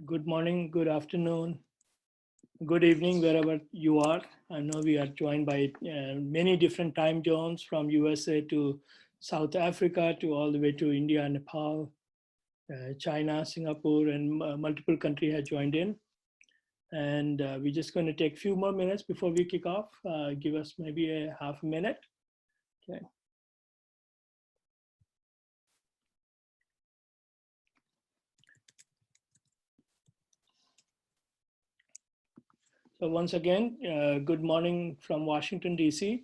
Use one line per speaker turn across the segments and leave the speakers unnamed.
Good morning, good afternoon, good evening, wherever you are. I know we are joined by many different time zones from USA to South Africa to all the way to India, Nepal, China, Singapore, and multiple countries have joined in. And we're just going to take a few more minutes before we kick off. Give us maybe a half a minute. Okay. So once again, good morning from Washington, DC.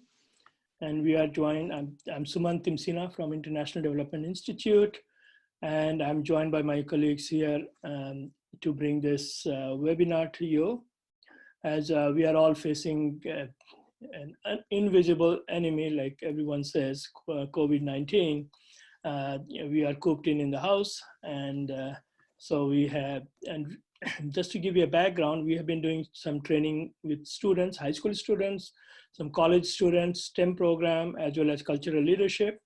And we are joined, I'm Suman Timsina from International Development Institute. And I'm joined by my colleagues here to bring this webinar to you. As we are all facing an invisible enemy, like everyone says, COVID-19. We are cooped in the house. And so we have, and just to give you a background, we have been doing some training with students, high school students, some college students, STEM program, as well as cultural leadership,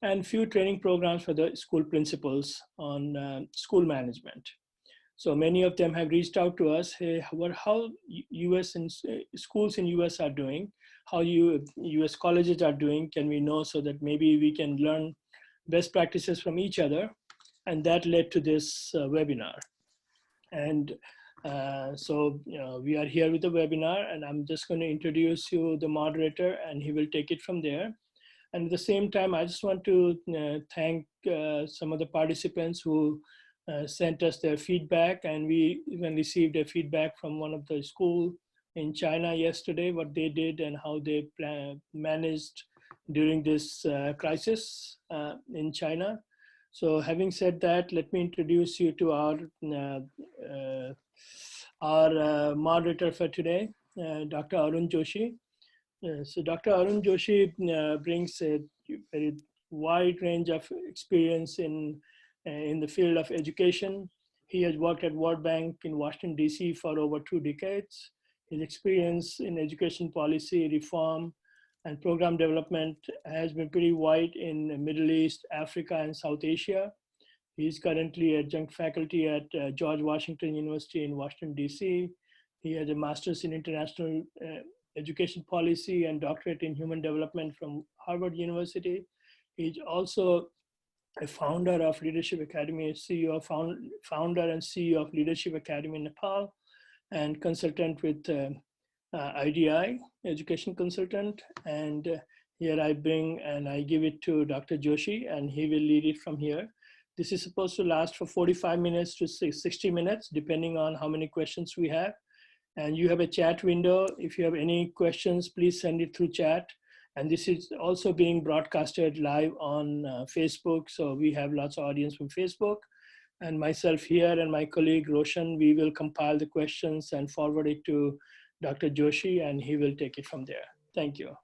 and few training programs for the school principals on school management. So many of them have reached out to us, hey, how US and schools in US are doing, how US colleges are doing, can we know, so that maybe we can learn best practices from each other. And that led to this webinar. And so we are here with the webinar, and I'm just going to introduce you the moderator, and he will take it from there. And at the same time, I just want to thank some of the participants who sent us their feedback, and we even received a feedback from one of the school in China yesterday, what they did and how they managed during this crisis in China. So having said that, let me introduce you to our moderator for today, Dr. Arun Joshi. So Dr. Arun Joshi brings a very wide range of experience in the field of education. He has worked at World Bank in Washington, DC for over 2 decades. His experience in education policy reform and program development has been pretty wide in the Middle East, Africa, and South Asia. He's currently adjunct faculty at George Washington University in Washington, DC. He has a master's in international education policy and doctorate in human development from Harvard University. He's also a founder of Leadership Academy, founder and CEO of Leadership Academy in Nepal, and consultant with IDI, education consultant. And here I bring and I give it to Dr. Joshi, and he will lead it from here. This is supposed to last for 45 minutes to 60 minutes, depending on how many questions we have. And you have a chat window. If you have any questions, please send it through chat. And this is also being broadcasted live on Facebook. So we have lots of audience from Facebook. And myself here and my colleague Roshan, we will compile the questions and forward it to Dr. Joshi, and he will take it from there. Thank you.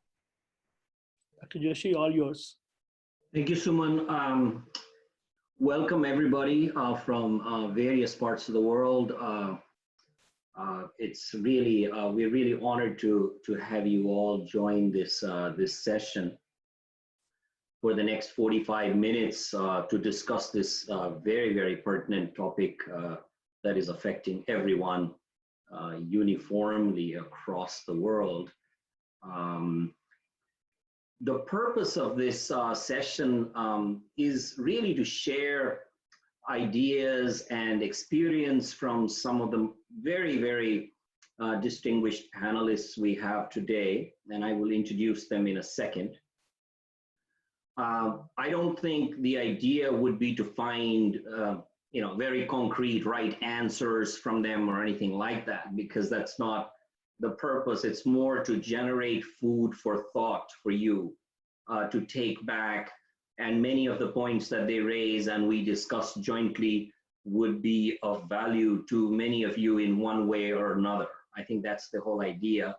Dr. Joshi, all yours.
Thank you, Suman. Welcome everybody from various parts of the world. It's really, we're really honored to have you all join this, this session for the next 45 minutes to discuss this very, very pertinent topic that is affecting everyone uniformly across the world. The purpose of this session is really to share ideas and experience from some of the very, very distinguished panelists we have today, and I will introduce them in a second. I don't think the idea would be to find very concrete right answers from them or anything like that, because that's not the purpose. It's more to generate food for thought for you to take back, and many of the points that they raise and we discuss jointly would be of value to many of you in one way or another. I think that's the whole idea.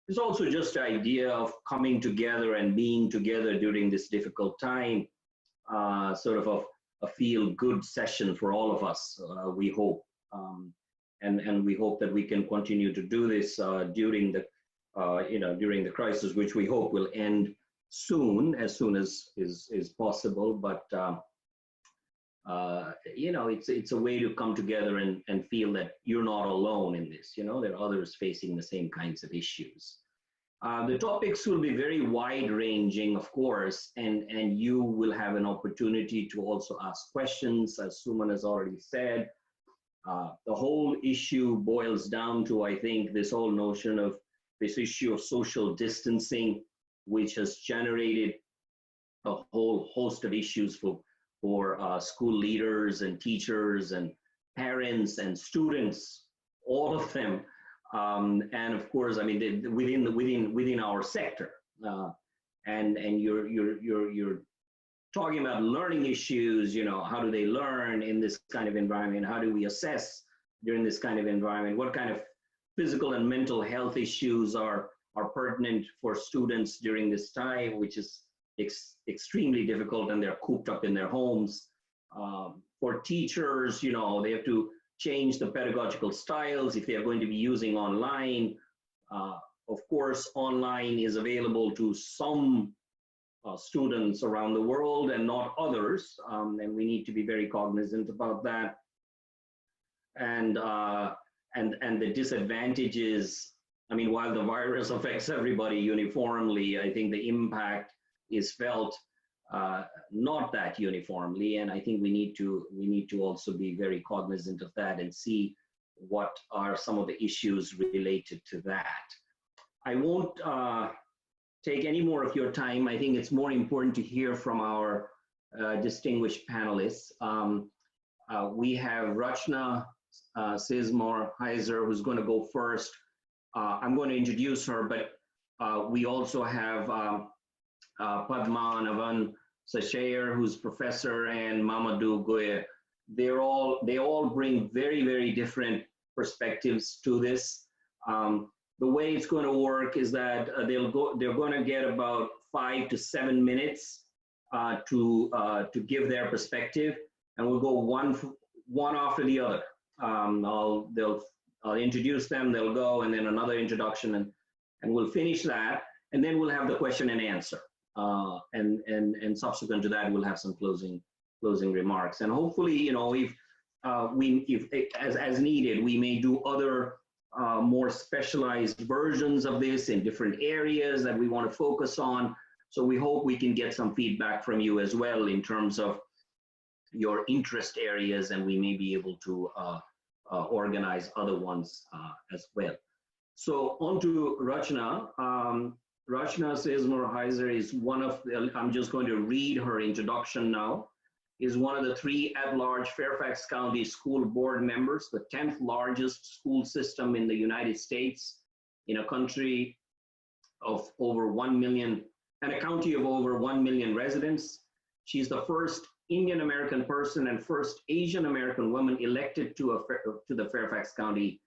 It's also just the idea of coming together and being together during this difficult time, sort of a feel-good session for all of us, we hope. And we hope that we can continue to do this during the crisis, which we hope will end soon, as soon as is possible. But you know, it's a way to come together and feel that you're not alone in this. You know, there are others facing the same kinds of issues. The topics will be very wide-ranging, of course, and you will have an opportunity to also ask questions, as Suman has already said. The whole issue boils down to, I think, this whole notion of this issue of social distancing, which has generated a whole host of issues for school leaders and teachers and parents and students, all of them. And of course, I mean, within our sector, and you're talking about learning issues. You know, how do they learn in this kind of environment? How do we assess during this kind of environment? What kind of physical and mental health issues are pertinent for students during this time, which is extremely difficult, and they're cooped up in their homes. For teachers, you know, they have to change the pedagogical styles if they are going to be using online. Of course, online is available to some students around the world and not others, and we need to be very cognizant about that. And the disadvantages, I mean, while the virus affects everybody uniformly, I think the impact is felt not that uniformly, and I think we need to also be very cognizant of that and see what are some of the issues related to that. I won't take any more of your time. I think it's more important to hear from our distinguished panelists. We have Rachana, Sizemore, Heizer, who's going to go first. I'm going to introduce her, but we also have Padmanabhan, Seshaiyer, who's professor, and Mamadou, Gueye. They all bring very, very different perspectives to this. The way it's going to work is that they're going to get about 5 to 7 minutes to give their perspective, and we'll go one after the other. I'll introduce them, they'll go, and then another introduction, and we'll finish that, and then we'll have the question and answer. And subsequent to that, we'll have some closing remarks. And hopefully, you know, if as needed, we may do other more specialized versions of this in different areas that we want to focus on. So we hope we can get some feedback from you as well in terms of your interest areas, and we may be able to organize other ones as well. So on to Rachana. Rachana Sizemore Heizer is one of the, I'm just going to read her introduction now, is one of the 3 at-large Fairfax County School Board members, the 10th largest school system in the United States, in a country of over 1 million, and a county of over 1 million residents. She's the first Indian American person and first Asian American woman elected to the Fairfax County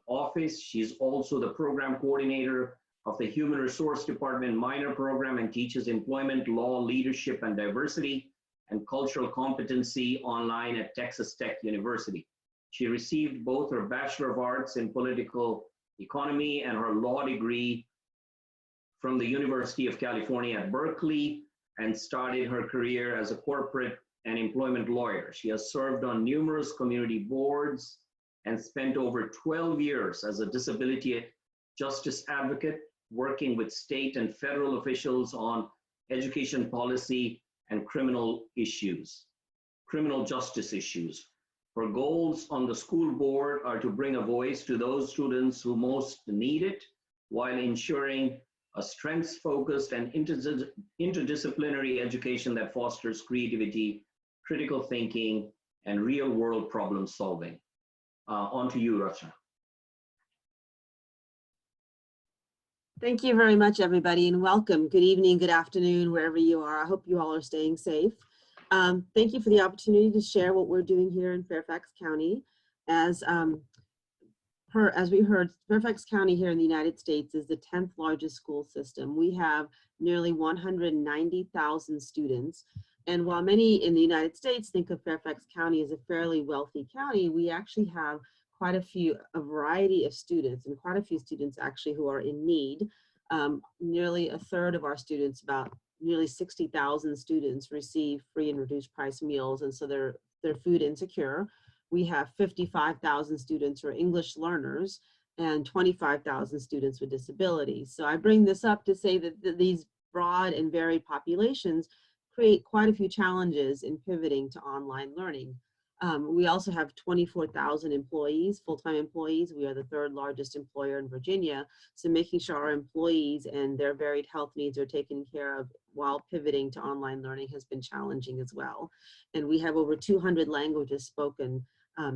office. She's also the program coordinator of the Human Resource Department minor program and teaches employment, law, leadership, and diversity and cultural competency online at Texas Tech University. She received both her Bachelor of Arts in Political Economy and her law degree from the University of California at Berkeley, and started her career as a corporate and employment lawyer. She has served on numerous community boards and spent over 12 years as a disability justice advocate, working with state and federal officials on education policy and criminal justice issues. Her goals on the school board are to bring a voice to those students who most need it, while ensuring a strengths-focused and interdisciplinary education that fosters creativity, critical thinking, and real-world problem solving. On to you, Rachana.
Thank you very much, everybody, and welcome. Good evening, good afternoon, wherever you are. I hope you all are staying safe. Thank you for the opportunity to share what we're doing here in Fairfax County. As we heard, Fairfax County here in the United States is the 10th largest school system. We have nearly 190,000 students. And while many in the United States think of Fairfax County as a fairly wealthy county, we actually have quite a variety of students, and quite a few students actually who are in need. Nearly a third of our students, about nearly 60,000 students receive free and reduced price meals, and so they're food insecure. We have 55,000 students who are English learners and 25,000 students with disabilities. So I bring this up to say that these broad and varied populations create quite a few challenges in pivoting to online learning. We also have 24,000 employees, full-time employees. We are the third largest employer in Virginia. So making sure our employees and their varied health needs are taken care of while pivoting to online learning has been challenging as well. And we have over 200 languages spoken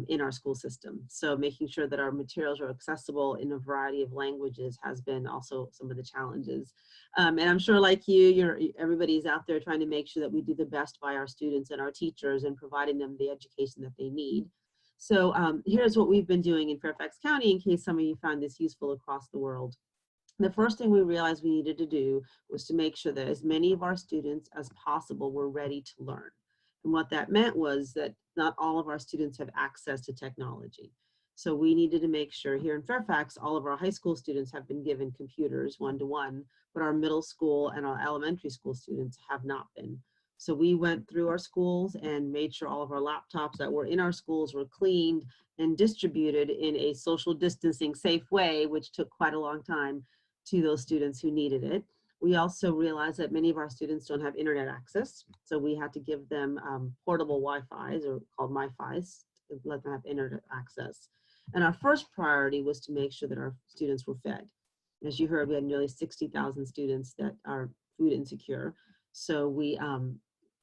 in our school system. So making sure that our materials are accessible in a variety of languages has been also some of the challenges. And I'm sure like you, everybody's out there trying to make sure that we do the best by our students and our teachers and providing them the education that they need. So here's what we've been doing in Fairfax County in case some of you found this useful across the world. The first thing we realized we needed to do was to make sure that as many of our students as possible were ready to learn. And what that meant was that not all of our students have access to technology. So we needed to make sure here in Fairfax, all of our high school students have been given computers one-to-one, but our middle school and our elementary school students have not been. So we went through our schools and made sure all of our laptops that were in our schools were cleaned and distributed in a social distancing safe way, which took quite a long time, to those students who needed it. We also realized that many of our students don't have internet access, so we had to give them portable Wi-Fi's, or called MiFi's, to let them have internet access. And our first priority was to make sure that our students were fed. As you heard, we had nearly 60,000 students that are food insecure. So we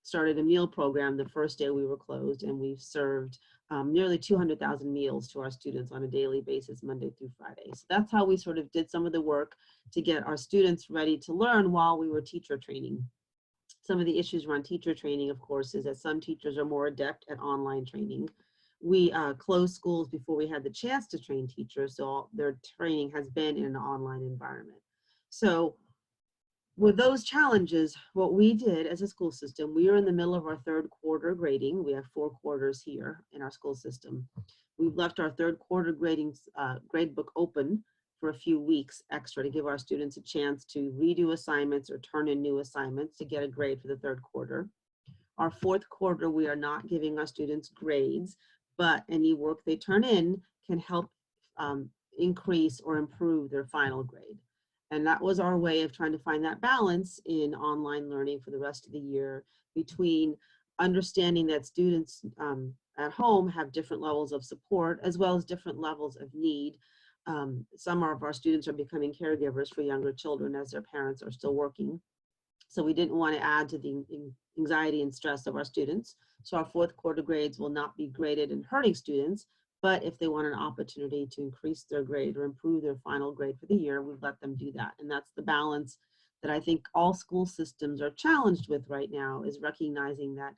started a meal program the first day we were closed, and we've served nearly 200,000 meals to our students on a daily basis, Monday through Friday. So that's how we sort of did some of the work to get our students ready to learn while we were teacher training. Some of the issues around teacher training, of course, is that some teachers are more adept at online training. We closed schools before we had the chance to train teachers, so their training has been in an online environment. So with those challenges, what we did as a school system, we are in the middle of our third quarter grading. We have 4 quarters here in our school system. We've left our third quarter grading grade book open for a few weeks extra to give our students a chance to redo assignments or turn in new assignments to get a grade for the third quarter. Our fourth quarter, we are not giving our students grades, but any work they turn in can help increase or improve their final grade. And that was our way of trying to find that balance in online learning for the rest of the year between understanding that students at home have different levels of support as well as different levels of need. Some of our students are becoming caregivers for younger children as their parents are still working. So we didn't want to add to the anxiety and stress of our students. So our fourth quarter grades will not be graded and hurting students, but if they want an opportunity to increase their grade or improve their final grade for the year, we've let them do that. And that's the balance that I think all school systems are challenged with right now, is recognizing that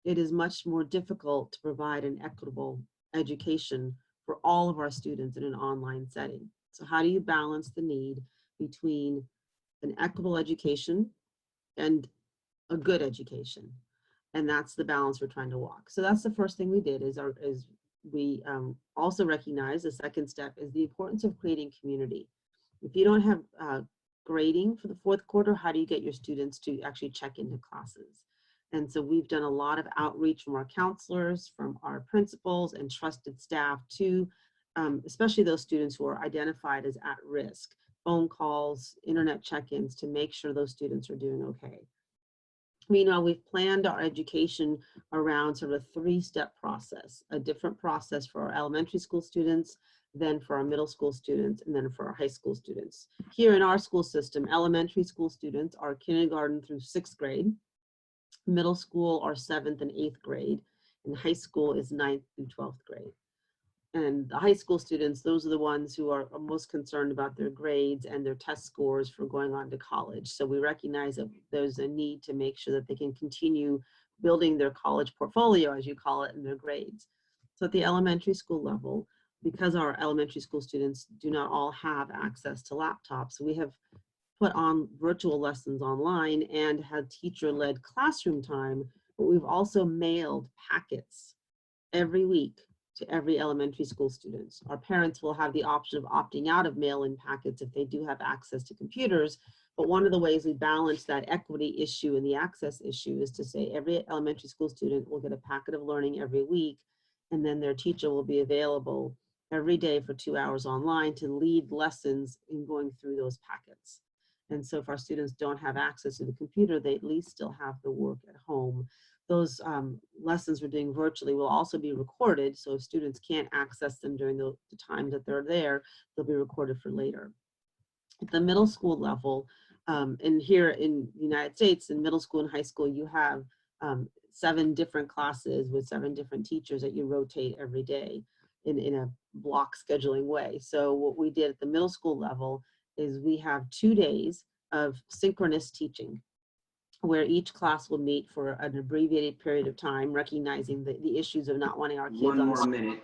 it is much more difficult to provide an equitable education for all of our students in an online setting. So how do you balance the need between an equitable education and a good education? And that's the balance we're trying to walk. So that's the first thing we did, is we also recognize the second step is the importance of creating community. If you don't have grading for the fourth quarter, how do you get your students to actually check into classes? And so we've done a lot of outreach from our counselors, from our principals and trusted staff to especially those students who are identified as at risk, phone calls, internet check-ins to make sure those students are doing okay. Meanwhile, we've planned our education around sort of a 3-step process, a different process for our elementary school students, then for our middle school students, and then for our high school students. Here in our school system, elementary school students are kindergarten through 6th grade, middle school are 7th and 8th grade, and high school is 9th through 12th grade. And the high school students, those are the ones who are most concerned about their grades and their test scores for going on to college. So we recognize that there's a need to make sure that they can continue building their college portfolio, as you call it, in their grades. So at the elementary school level, because our elementary school students do not all have access to laptops, we have put on virtual lessons online and had teacher-led classroom time, but we've also mailed packets every week to every elementary school students. Our parents will have the option of opting out of mail-in packets if they do have access to computers, But one of the ways we balance that equity issue and the access issue is to say every elementary school student will get a packet of learning every week, and then their teacher will be available every day for 2 hours online to lead lessons in going through those packets. And so if our students don't have access to the computer, they at least still have the work at home. Those lessons we're doing virtually will also be recorded. So if students can't access them during the time that they're there, they'll be recorded for later. At the middle school level, and here in the United States, in middle school and high school, you have 7 different classes with 7 different teachers that you rotate every day in a block scheduling way. So what we did at the middle school level is we have 2 days of synchronous teaching, where each class will meet for an abbreviated period of time, recognizing the issues of not wanting our kids
One
on
more minute.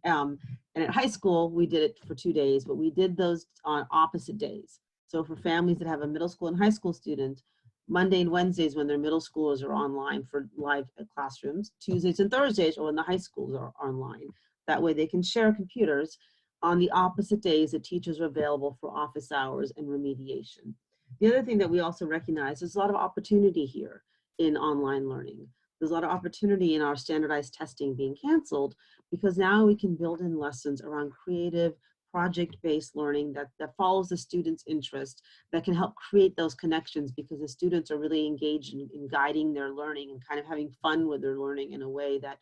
and at high school, we did it for 2 days, but we did those on opposite days. So for families that have a middle school and high school student, Monday and Wednesdays when their middle schoolers are online for live classrooms, Tuesdays and Thursdays or when the high schools are online. That way they can share computers on the opposite days that teachers are available for office hours and remediation. The other thing that we also recognize is a lot of opportunity here in online learning. There's a lot of opportunity in our standardized testing being canceled, because now we can build in lessons around creative, project-based learning that follows the student's interest, that can help create those connections, because the students are really engaged in guiding their learning and kind of having fun with their learning in a way that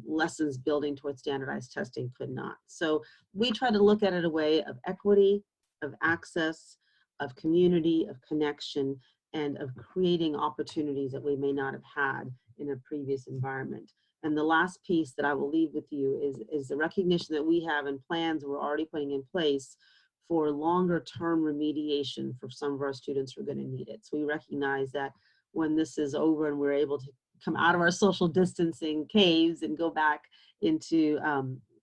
lessons building towards standardized testing could not. So we try to look at it a way of equity, of access, of community, of connection, and of creating opportunities that we may not have had in a previous environment. And the last piece that I will leave with you is the recognition that we have and plans we're already putting in place for longer term remediation for some of our students who are going to need it. So we recognize that when this is over and we're able to come out of our social distancing caves and go back into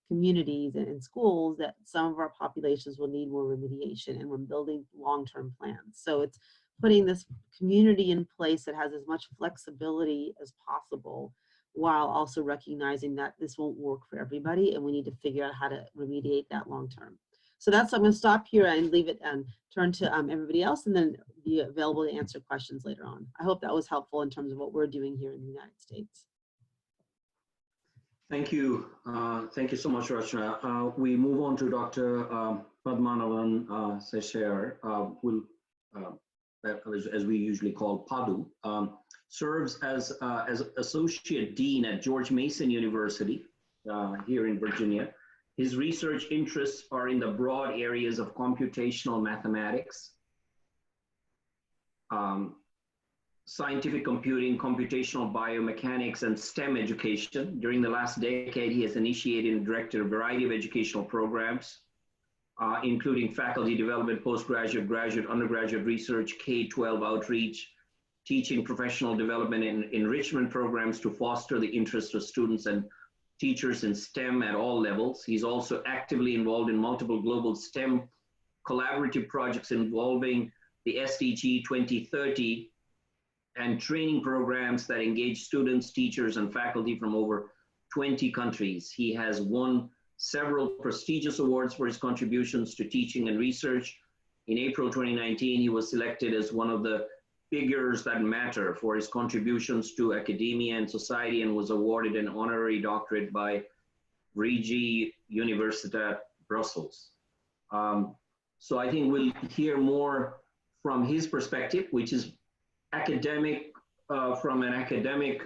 communities and schools, that some of our populations will need more remediation, and we're building long-term plans. So it's putting this community in place that has as much flexibility as possible, while also recognizing that this won't work for everybody and we need to figure out how to remediate that long term. So that's, I'm going to stop here and leave it and turn to everybody else, and then be available to answer questions later on. I hope that was helpful in terms of what we're doing here in the United States.
Thank you. Thank you so much, Rachana. We move on to Dr. Padmanabhan Seshaiyer, as we usually call Padu, serves as Associate Dean at George Mason University here in Virginia. His research interests are in the broad areas of computational mathematics, scientific computing, computational biomechanics, and STEM education. During the last decade, he has initiated and directed a variety of educational programs, including faculty development, postgraduate, graduate, undergraduate research, K-12 outreach, teaching, professional development, and enrichment programs to foster the interest of students and teachers in STEM at all levels. He's also actively involved in multiple global STEM collaborative projects involving the SDG 2030 and training programs that engage students, teachers, and faculty from over 20 countries. He has won several prestigious awards for his contributions to teaching and research. In April 2019, he was selected as one of the figures that matter for his contributions to academia and society, and was awarded an honorary doctorate by Vrije Universiteit Brussels. So I think we'll hear more from his perspective, which is academic, from an academic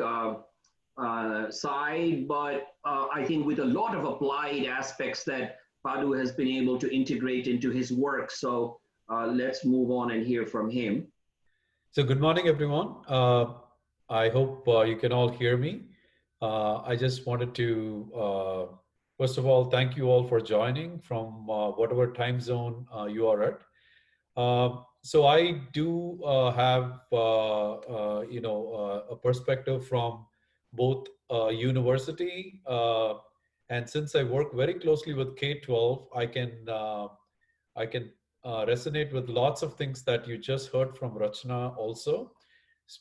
side, but I think with a lot of applied aspects that Padu has been able to integrate into his work. So let's move on and hear from him.
So good morning, everyone. I hope you can all hear me. I just wanted to, first of all, thank you all for joining from whatever time zone you are at. So I do have, a perspective from both university, and since I work very closely with K-12, I can resonate with lots of things that you just heard from Rachana also,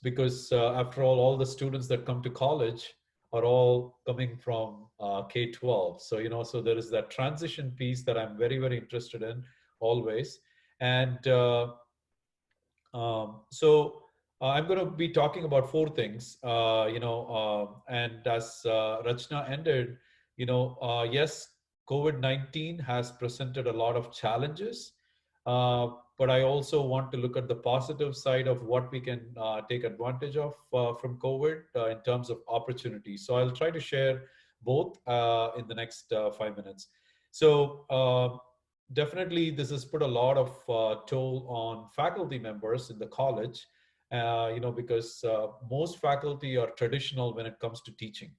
because after all the students that come to college are all coming from K-12. So, so there is that transition piece that I'm very, very interested in always. And I'm going to be talking about four things, and as Rachana ended, yes, COVID-19 has presented a lot of challenges, but I also want to look at the positive side of what we can take advantage of from COVID in terms of opportunities. So I'll try to share both in the next 5 minutes. So definitely, this has put a lot of toll on faculty members in the college, because most faculty are traditional when it comes to teaching.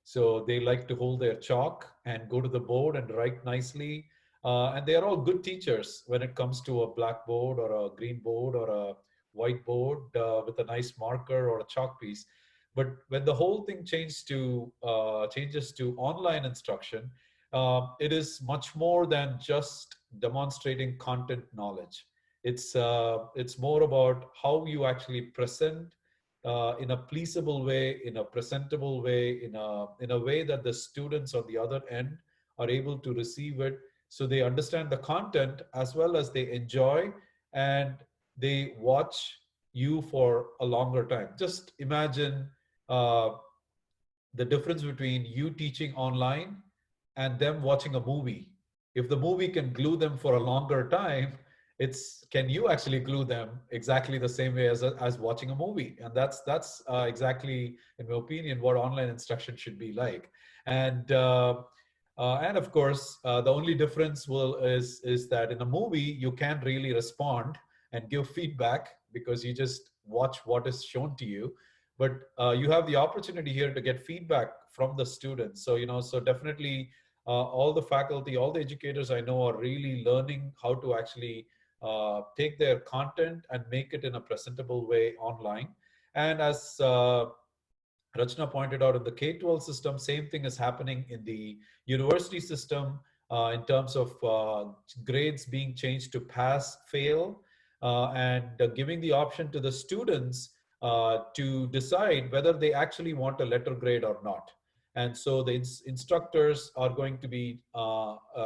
So they like to hold their chalk and go to the board and write nicely. And they are all good teachers when it comes to a blackboard or a green board or a whiteboard with a nice marker or a chalk piece. But when the whole thing changes to online instruction, it is much more than just demonstrating content knowledge. It's more about how you actually present in a pleasable way, in a presentable way, in a way that the students on the other end are able to receive it, so they understand the content as well as they enjoy and they watch you for a longer time. Just imagine uh, the difference between you teaching online and them watching a movie. If the movie can glue them for a longer time, it's can you actually glue them exactly the same way as watching a movie? And that's exactly, in my opinion, what online instruction should be like. And of course, the only difference is that in a movie you can't really respond and give feedback because you just watch what is shown to you. But you have the opportunity here to get feedback from the students. So definitely all the faculty, all the educators I know are really learning how to actually take their content and make it in a presentable way online. And as Rachana pointed out, in the K-12 system, same thing is happening in the university system in terms of grades being changed to pass, fail, and giving the option to the students to decide whether they actually want a letter grade or not. And so the instructors are going to be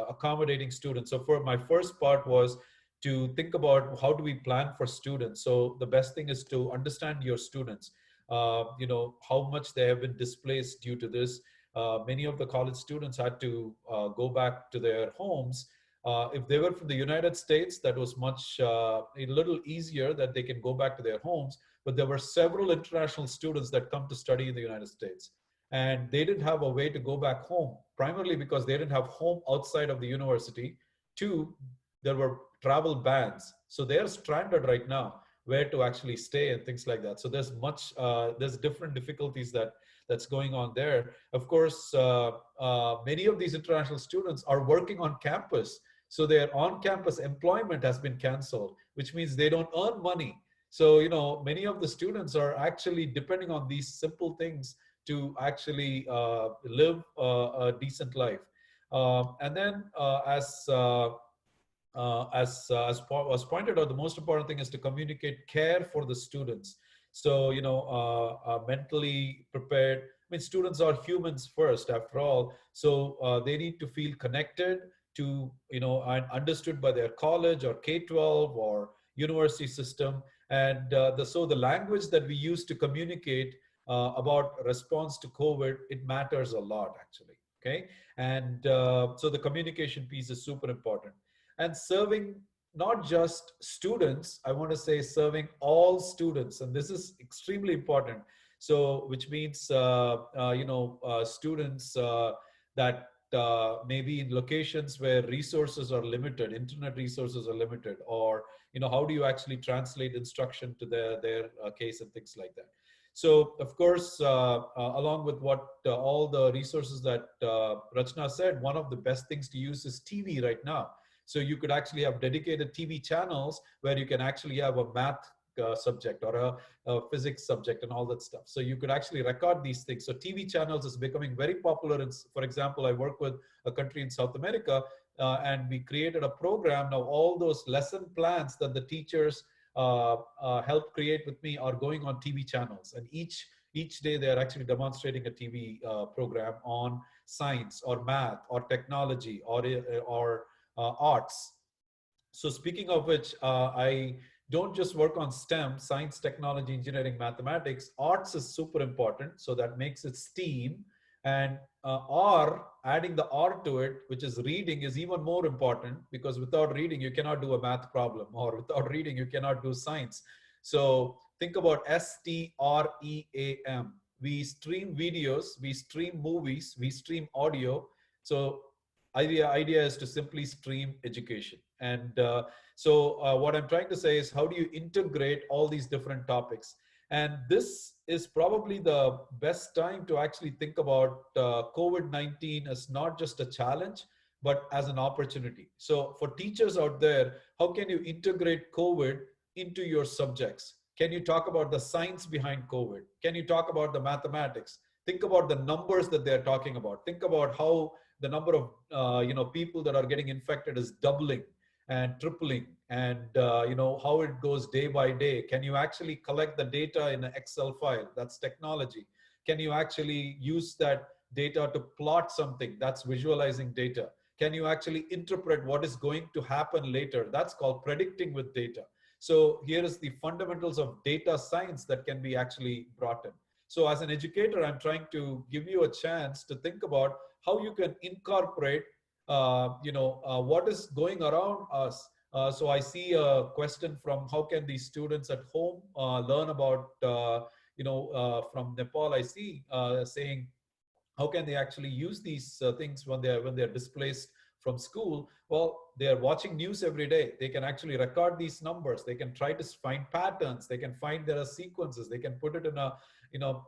accommodating students. So for my first part was to think about how do we plan for students. So the best thing is to understand your students. How much they have been displaced due to this. Many of the college students had to go back to their homes. If they were from the United States, that was much a little easier that they can go back to their homes. But there were several international students that come to study in the United States. And they didn't have a way to go back home, primarily because they didn't have home outside of the university. Two, there were travel bans. So they're stranded right now, where to actually stay and things like that. So there's different difficulties that's going on there. Of course, many of these international students are working on campus. So their on-campus employment has been canceled, which means they don't earn money. So, many of the students are actually depending on these simple things to actually live a decent life. And then as was pointed out, the most important thing is to communicate care for the students. So, mentally prepared. I mean, students are humans first, after all. So they need to feel connected to, and understood by their college or K-12 or university system. And so the language that we use to communicate about response to COVID, it matters a lot, actually. Okay. And so the communication piece is super important. And serving not just students, I want to say serving all students. And this is extremely important. So, which means, students that maybe in locations where resources are limited, internet resources are limited, or, how do you actually translate instruction to their case and things like that. So, of course, along with what all the resources that Rachana said, one of the best things to use is TV right now. So you could actually have dedicated TV channels where you can actually have a math subject or a physics subject and all that stuff. So you could actually record these things. So TV channels is becoming very popular. For example, I work with a country in South America and we created a program. Now all those lesson plans that the teachers help create with me are going on TV channels. And each day they are actually demonstrating a TV program on science or math or technology or arts. So speaking of which, I don't just work on STEM, science, technology, engineering, mathematics. Arts is super important, so that makes it STEAM. And R, adding the R to it, which is reading, is even more important, because without reading, you cannot do a math problem, or without reading, you cannot do science. So think about STREAM. We stream videos, we stream movies, we stream audio. So idea is to simply stream education. And what I'm trying to say is, how do you integrate all these different topics? And this is probably the best time to actually think about COVID-19 as not just a challenge, but as an opportunity. So for teachers out there, how can you integrate COVID into your subjects? Can you talk about the science behind COVID? Can you talk about the mathematics? Think about the numbers that they're talking about. Think about how the number of people that are getting infected is doubling and tripling, and how it goes day by day. Can you actually collect the data in an Excel file? That's technology. Can you actually use that data to plot something? That's visualizing data. Can you actually interpret what is going to happen later? That's called predicting with data. So here is the fundamentals of data science that can be actually brought in. So as an educator, I'm trying to give you a chance to think about how you can incorporate what is going around us. So I see a question from, how can these students at home learn about, from Nepal, I see saying, how can they actually use these things when they're displaced from school? Well, they're watching news every day. They can actually record these numbers. They can try to find patterns. They can find there are sequences. They can put it in a,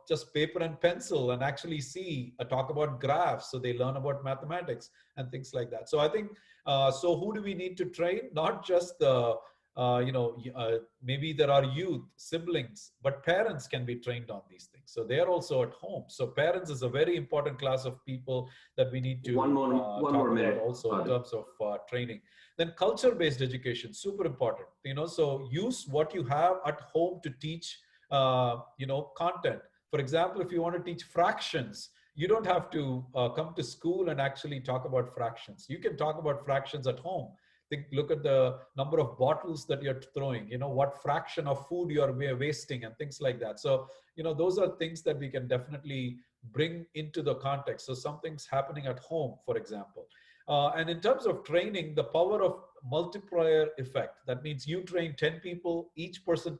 just paper and pencil and actually see, talk about graphs. So they learn about mathematics and things like that. So I think, so who do we need to train? Not just the, maybe there are youth, siblings, but parents can be trained on these things. So they are also at home. So parents is a very important class of people that we need to
one more minute
also in terms of training. Then culture-based education, super important. So use what you have at home to teach, content. For example, if you want to teach fractions, you don't have to come to school and actually talk about fractions. You can talk about fractions at home. Look at the number of bottles that you're throwing, what fraction of food you're wasting and things like that. So, those are things that we can definitely bring into the context. So something's happening at home, for example. And in terms of training, the power of multiplier effect. That means you train 10 people, each person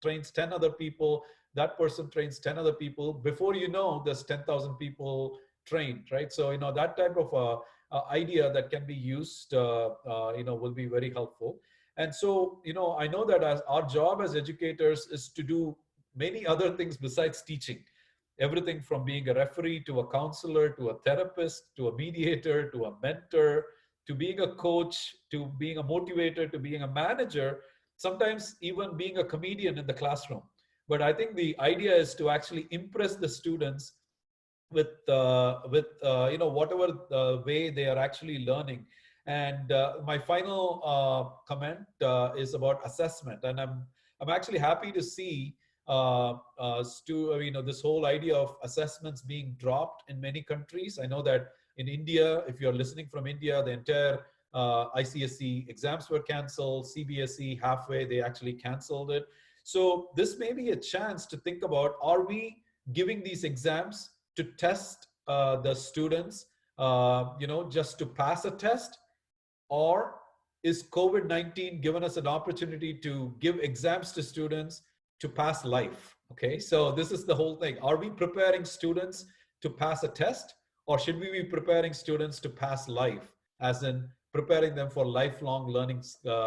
trains 10 other people, that person trains 10 other people. Before you know, there's 10,000 people trained, right? So, that type of idea that can be used, will be very helpful. And so, I know that as our job as educators is to do many other things besides teaching. Everything from being a referee to a counselor, to a therapist, to a mediator, to a mentor, to being a coach, to being a motivator, to being a manager, sometimes even being a comedian in the classroom. But I think the idea is to actually impress the students with whatever the way they are actually learning. And my final comment is about assessment. And I'm actually happy to see this whole idea of assessments being dropped in many countries. I know that in India, if you're listening from India, the entire ICSE exams were canceled. CBSE halfway, they actually canceled it. So this may be a chance to think about, are we giving these exams to test the students, just to pass a test? Or is COVID-19 given us an opportunity to give exams to students to pass life? Okay, so this is the whole thing. Are we preparing students to pass a test, or should we be preparing students to pass life, as in preparing them for lifelong learning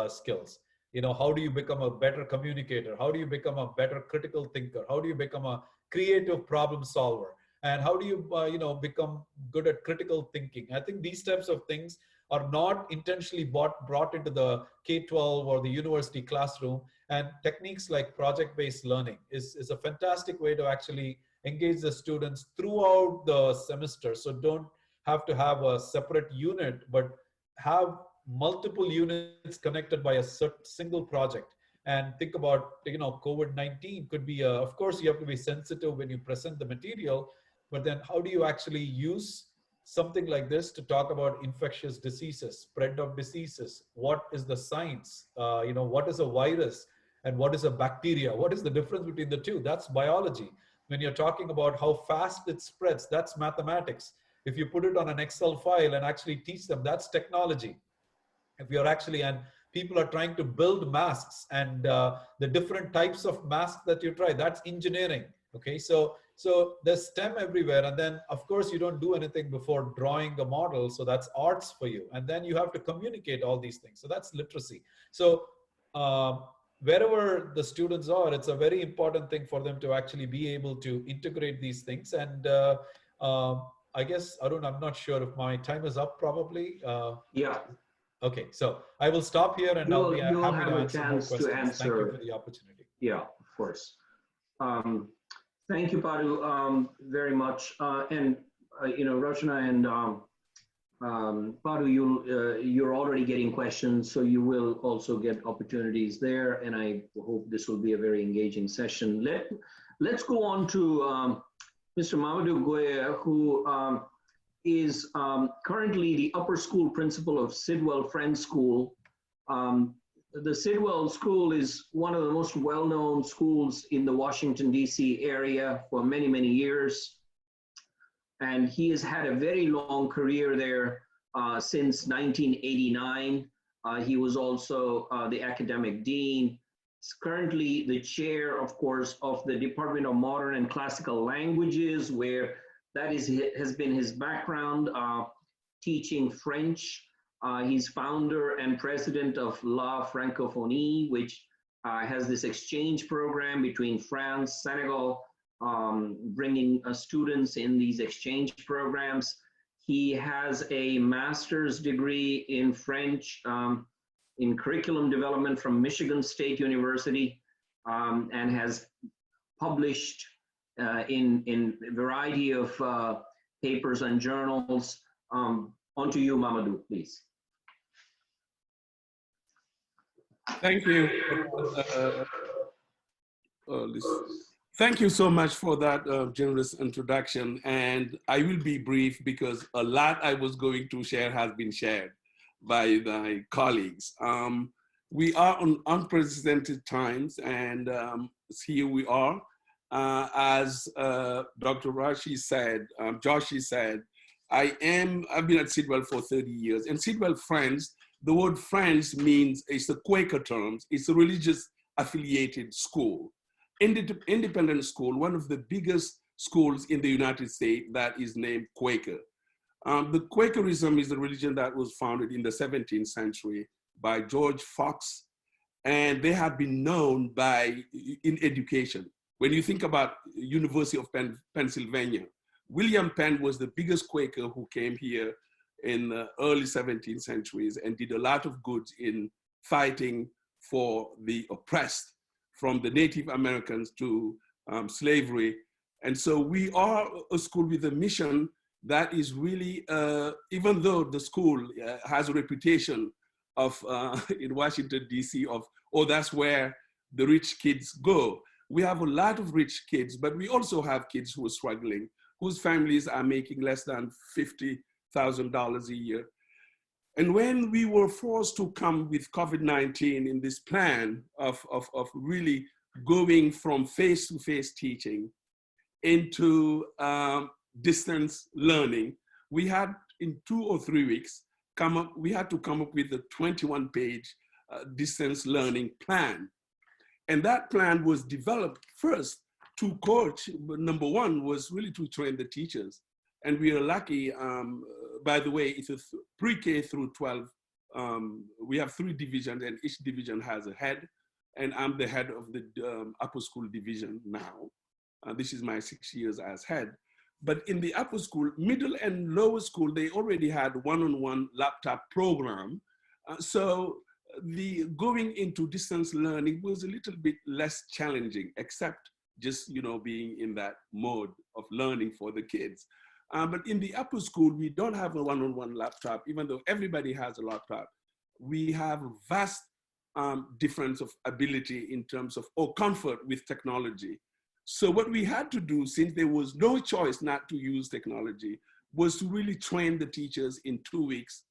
skills? How do you become a better communicator? How do you become a better critical thinker? How do you become a creative problem solver? And how do you, become good at critical thinking? I think these types of things are not intentionally brought into the K-12 or the university classroom. And techniques like project-based learning is a fantastic way to actually engage the students throughout the semester. So don't have to have a separate unit, but have multiple units connected by a single project. And think about, COVID-19 could be, of course, you have to be sensitive when you present the material, but then how do you actually use something like this to talk about infectious diseases, spread of diseases? What is the science? What is a virus? And what is a bacteria? What is the difference between the two? That's biology. When you're talking about how fast it spreads, that's mathematics. If you put it on an Excel file and actually teach them, that's technology. If you're actually, and people are trying to build masks, and the different types of masks that you try, that's engineering. Okay, so there's STEM everywhere. And then of course you don't do anything before drawing a model, so that's arts for you. And then you have to communicate all these things, so that's literacy. So wherever the students are, it's a very important thing for them to actually be able to integrate these things. And I guess, Arun, I'm not sure if my time is up, probably.
Yeah.
Okay, so I will stop here, and I'll be happy to answer more questions. Thank you for the opportunity.
Yeah, of course. Thank you, Padu, very much. And you know, Rachana and Padu, you're already getting questions, so you will also get opportunities there. And I hope this will be a very engaging session. Let's go on to Mr. Mamadou Gueye, who is currently the upper school principal of Sidwell Friends School. The Sidwell School is one of the most well-known schools in the Washington, D.C. area for many, many years. And he has had a very long career there since 1989. He was also the academic dean. He's currently the chair, of course, of the Department of Modern and Classical Languages, where that has been his background, teaching French. He's founder and president of La Francophonie, which has this exchange program between France, Senegal, bringing students in these exchange programs. He has a master's degree in French in curriculum development from Michigan State University, and has published in a variety of papers and journals. On to you, Mamadou, please.
Thank you. Thank you so much for that generous introduction. And I will be brief because a lot I was going to share has been shared by my colleagues. We are on unprecedented times, and here we are. As Dr. Joshi said, I've been at Sidwell for 30 years. And Sidwell Friends, the word Friends means, it's a Quaker term, it's a religious affiliated school. Independent school, one of the biggest schools in the United States that is named Quaker. The Quakerism is a religion that was founded in the 17th century by George Fox, and they have been known in education. When you think about University of Pennsylvania, William Penn was the biggest Quaker who came here in the early 17th centuries and did a lot of good in fighting for the oppressed, from the Native Americans to slavery. And so we are a school with a mission that is really, even though the school has a reputation of, in Washington, D.C., of, oh, that's where the rich kids go. We have a lot of rich kids, but we also have kids who are struggling, whose families are making less than $50,000 a year. And when we were forced to come with COVID-19 in this plan of really going from face-to-face teaching into distance learning, we had in 2 or 3 weeks, we had to come up with a 21-page distance learning plan. And that plan was developed first to coach, but number one was really to train the teachers. And we are lucky, by the way, it's a pre-K through 12. We have 3 divisions, and each division has a head. And I'm the head of the upper school division now. This is my 6 years as head. But in the upper school, middle and lower school, they already had one-on-one laptop program. So the going into distance learning was a little bit less challenging, except just, you know, being in that mode of learning for the kids. But in the upper school, we don't have a one-on-one laptop, even though everybody has a laptop. We have a vast difference of ability in terms of, or comfort with technology. So what we had to do, since there was no choice not to use technology, was to really train the teachers in 2 weeks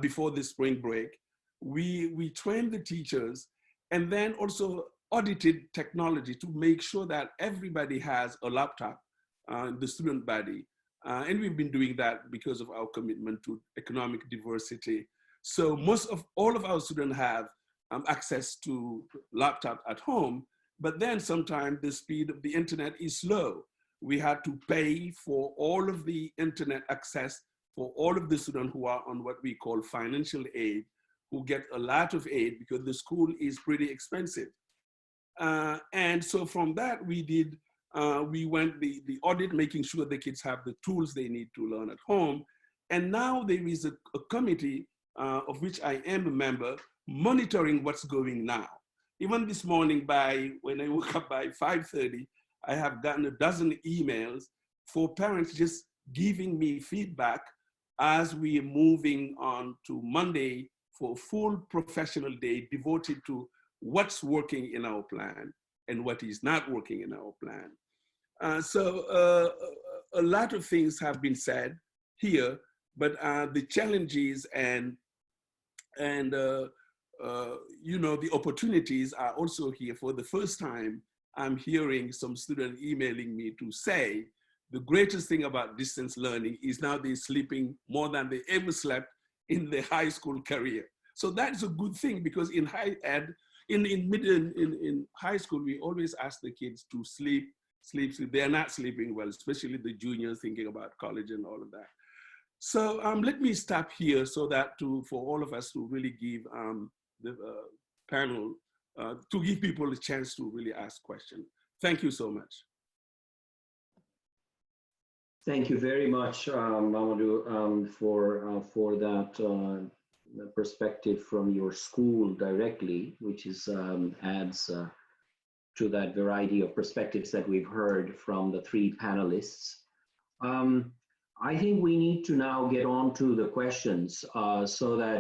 before the spring break. We trained the teachers, and then also audited technology to make sure that everybody has a laptop, the student body. And we've been doing that because of our commitment to economic diversity. So all of our students have access to laptop at home, but then sometimes the speed of the internet is slow. We had to pay for all of the internet access for all of the students who are on what we call financial aid, who get a lot of aid because the school is pretty expensive. And so from that, we went the audit, making sure the kids have the tools they need to learn at home. And now there is a committee of which I am a member, monitoring what's going now. Even this morning, when I woke up by 5:30, I have gotten a dozen emails for parents just giving me feedback as we are moving on to Monday for a full professional day devoted to what's working in our plan and what is not working in our plan. So a lot of things have been said here, but the challenges and you know, the opportunities are also here. For the first time, I'm hearing some students emailing me to say the greatest thing about distance learning is now they're sleeping more than they ever slept in their high school career. So that's a good thing, because in high ed, in high school, we always ask the kids to sleep. They're not sleeping well, especially the juniors thinking about college and all of that. So let me stop here so that for all of us to really give the panel, to give people a chance to really ask questions. Thank you so much.
Thank you very much, Mamadou, for that perspective from your school directly, which is adds to that variety of perspectives that we've heard from the three panelists. I think we need to now get on to the questions so that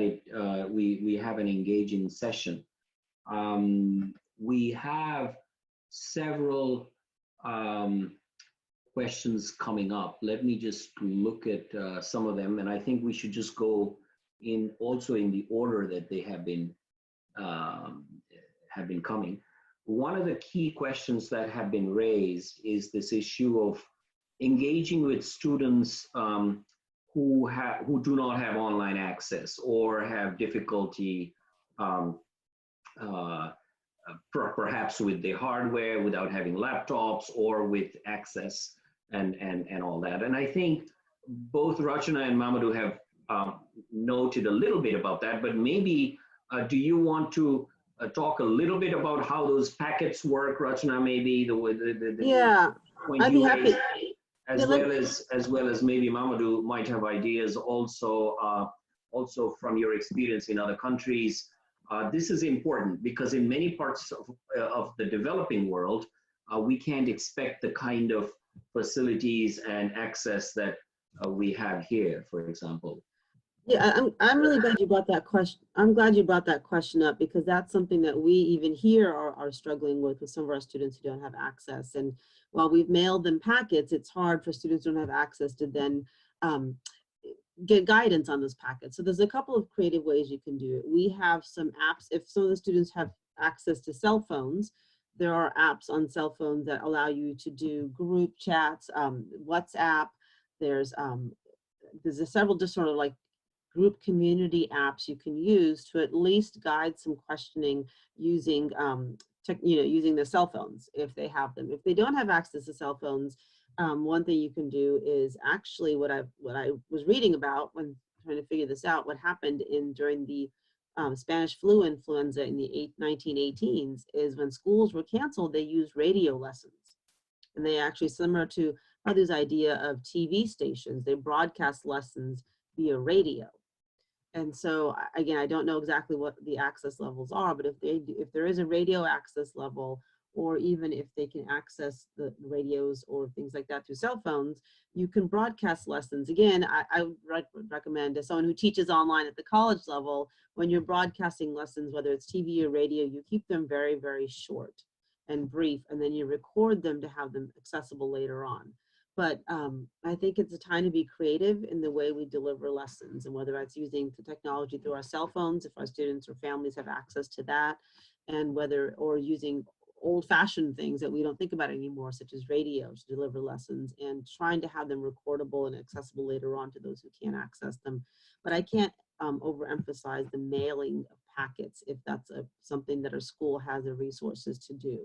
we have an engaging session. We have several questions coming up. Let me just look at some of them, and I think we should just go also in the order that they have been coming. One of the key questions that have been raised is this issue of engaging with students who do not have online access or have difficulty perhaps with the hardware, without having laptops, or with access and all that. And I think both Rachana and Mamadou have noted a little bit about that, but maybe do you want to talk a little bit about how those packets work, Rachana, maybe
Yeah, I'd be happy.
As well as maybe Mamadou might have ideas also from your experience in other countries. This is important because in many parts of the developing world, we can't expect the kind of facilities and access that we have here, for example.
Yeah, I'm really glad you brought that question. I'm glad you brought that question up, because that's something that we even here are struggling with some of our students who don't have access. And while we've mailed them packets, it's hard for students who don't have access to then get guidance on those packets. So there's a couple of creative ways you can do it. We have some apps. If some of the students have access to cell phones, there are apps on cell phones that allow you to do group chats, WhatsApp. There's several just sort of like group community apps you can use to at least guide some questioning using using the cell phones if they have them. If they don't have access to cell phones, one thing you can do is actually what I was reading about when trying to figure this out, what happened during the Spanish flu influenza in the 1918s is when schools were canceled, they used radio lessons. And they actually, similar to others' idea of TV stations, they broadcast lessons via radio. And so again, I don't know exactly what the access levels are, but if there is a radio access level, or even if they can access the radios or things like that through cell phones, you can broadcast lessons. Again, I would recommend, as someone who teaches online at the college level, when you're broadcasting lessons, whether it's TV or radio, you keep them very, very short and brief, and then you record them to have them accessible later on. But I think it's a time to be creative in the way we deliver lessons, and whether that's using the technology through our cell phones, if our students or families have access to that. and whether, or using old-fashioned things that we don't think about anymore, such as radio to deliver lessons, and trying to have them recordable and accessible later on to those who can't access them. But I can't overemphasize the mailing of packets if that's something that our school has the resources to do.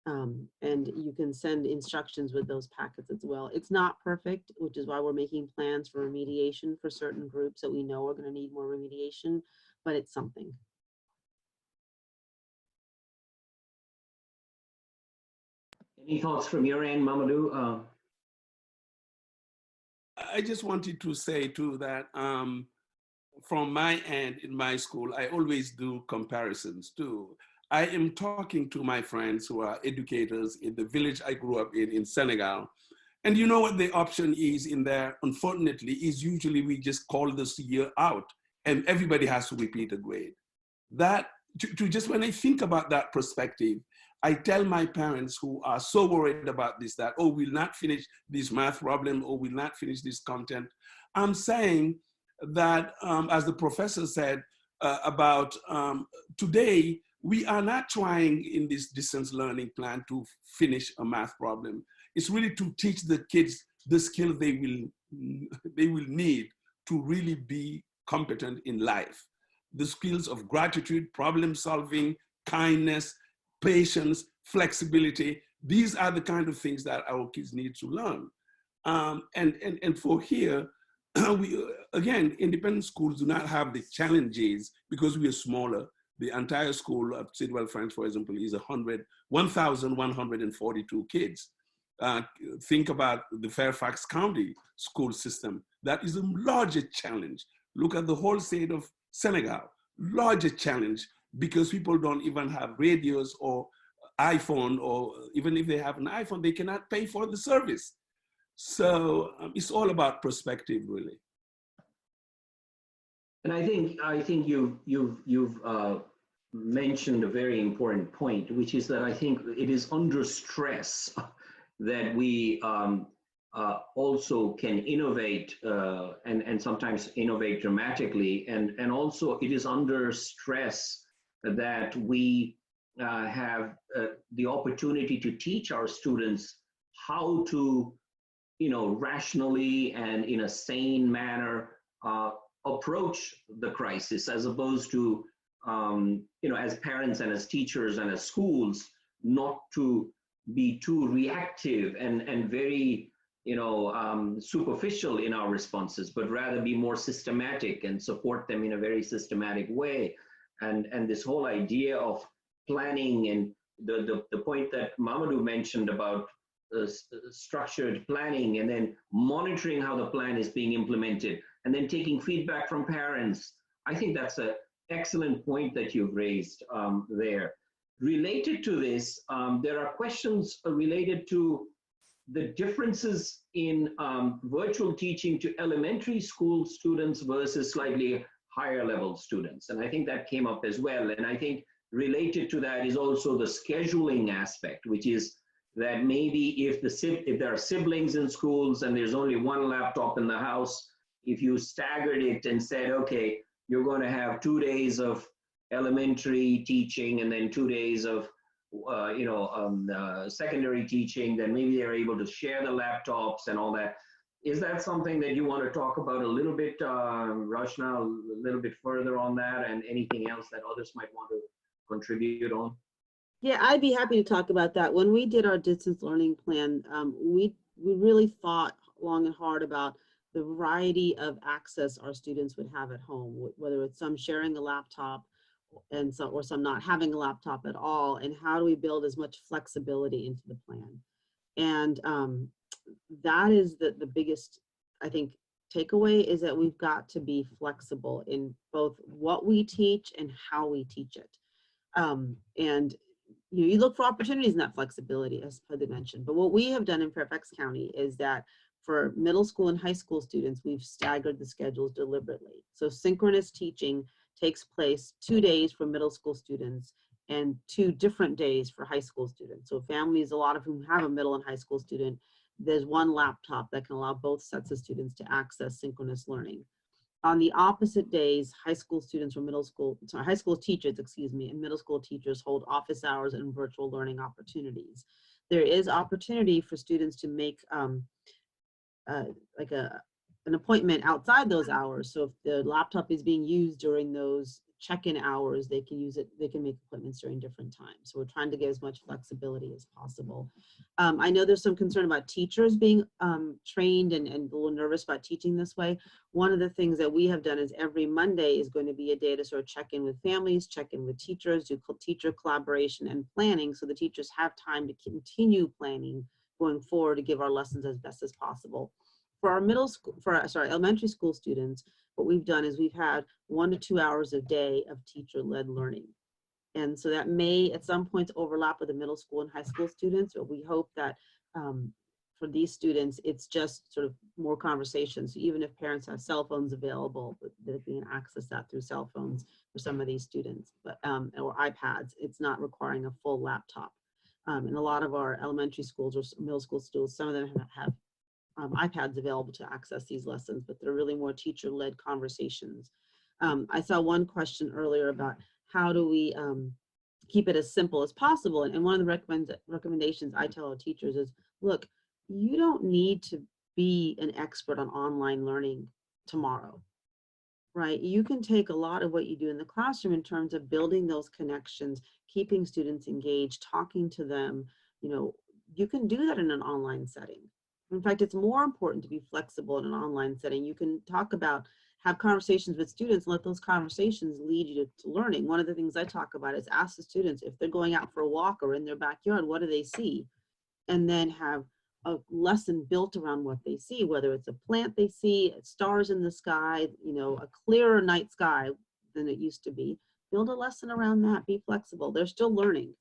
And you can send instructions with those packets as well. It's not perfect, which is why we're making plans for remediation for certain groups that we know are going to need more remediation, but it's something.
Any thoughts from your end, Mamadou?
I just wanted to say too that from my end in my school, I always do comparisons too. I am talking to my friends who are educators in the village I grew up in Senegal. And you know what the option is in there, unfortunately, is usually we just call this year out and everybody has to repeat a grade. That, just when I think about that perspective, I tell my parents who are so worried about this, that, oh, we'll not finish this math problem, or we'll not finish this content. I'm saying that, as the professor said about today, we are not trying in this distance learning plan to finish a math problem. It's really to teach the kids the skill they will need to really be competent in life. The skills of gratitude, problem solving, kindness, patience, flexibility. These are the kind of things that our kids need to learn. And for here, again, independent schools do not have the challenges because we are smaller. The entire school of Sidwell, France, for example, is 1,142 kids. Think about the Fairfax County school system. That is a larger challenge. Look at the whole state of Senegal, larger challenge, because people don't even have radios or iPhone, or even if they have an iPhone, they cannot pay for the service. So it's all about perspective, really.
And I think you've mentioned a very important point, which is that I think it is under stress that we also can innovate and sometimes innovate dramatically, and also it is under stress that we have the opportunity to teach our students how to, rationally and in a sane manner approach the crisis, as opposed to, as parents and as teachers and as schools, not to be too reactive and very, superficial in our responses, but rather be more systematic and support them in a very systematic way. And this whole idea of planning, and the point that Mamadou mentioned about structured planning, and then monitoring how the plan is being implemented, and then taking feedback from parents. I think that's an excellent point that you've raised there. Related to this, there are questions related to the differences in virtual teaching to elementary school students versus slightly higher level students. And I think that came up as well. And I think related to that is also the scheduling aspect, which is that maybe if there are siblings in schools and there's only one laptop in the house, if you staggered it and said, okay, you're going to have 2 days of elementary teaching and then 2 days of secondary teaching, then maybe they're able to share the laptops and all that. Is that something that you want to talk about a little bit, Rachana, a little bit further on that, and anything else that others might want to contribute on?
Yeah, I'd be happy to talk about that. When we did our distance learning plan, we really thought long and hard about the variety of access our students would have at home, whether it's some sharing a laptop and some not having a laptop at all, and how do we build as much flexibility into the plan. And that is the biggest, I think, takeaway, is that we've got to be flexible in both what we teach and how we teach it. And you look for opportunities in that flexibility, as Padmanabhan mentioned. But what we have done in Fairfax County is that for middle school and high school students, we've staggered the schedules deliberately. So synchronous teaching takes place 2 days for middle school students and 2 different days for high school students. So families, a lot of whom have a middle and high school student, there's one laptop that can allow both sets of students to access synchronous learning. On the opposite days, high school students or high school teachers, excuse me, and middle school teachers hold office hours and virtual learning opportunities. There is opportunity for students to make like an appointment outside those hours. So if the laptop is being used during those check-in hours, they can use it, they can make appointments during different times. So we're trying to get as much flexibility as possible. I know there's some concern about teachers being trained and a little nervous about teaching this way. One of the things that we have done is every Monday is going to be a day to sort of check in with families, check in with teachers, do teacher collaboration and planning, so the teachers have time to continue planning going forward to give our lessons as best as possible. For our elementary school students, what we've done is we've had 1 to 2 hours a day of teacher-led learning. And so that may at some points overlap with the middle school and high school students, but we hope that for these students, it's just sort of more conversations. So even if parents have cell phones available, they can access that through cell phones for some of these students, but or iPads. It's not requiring a full laptop. And a lot of our elementary schools or middle school schools, some of them have iPads available to access these lessons, but they're really more teacher-led conversations. I saw one question earlier about how do we keep it as simple as possible. And one of the recommendations I tell our teachers is, look, you don't need to be an expert on online learning tomorrow, right? You can take a lot of what you do in the classroom in terms of building those connections, keeping students engaged, talking to them. You know, you can do that in an online setting. In fact, it's more important to be flexible in an online setting. You can talk about, have conversations with students, and let those conversations lead you to learning. One of the things I talk about is ask the students if they're going out for a walk or in their backyard, what do they see? And then have a lesson built around what they see, whether it's a plant they see, stars in the sky, you know, a clearer night sky than it used to be. Build a lesson around that, be flexible. They're still learning,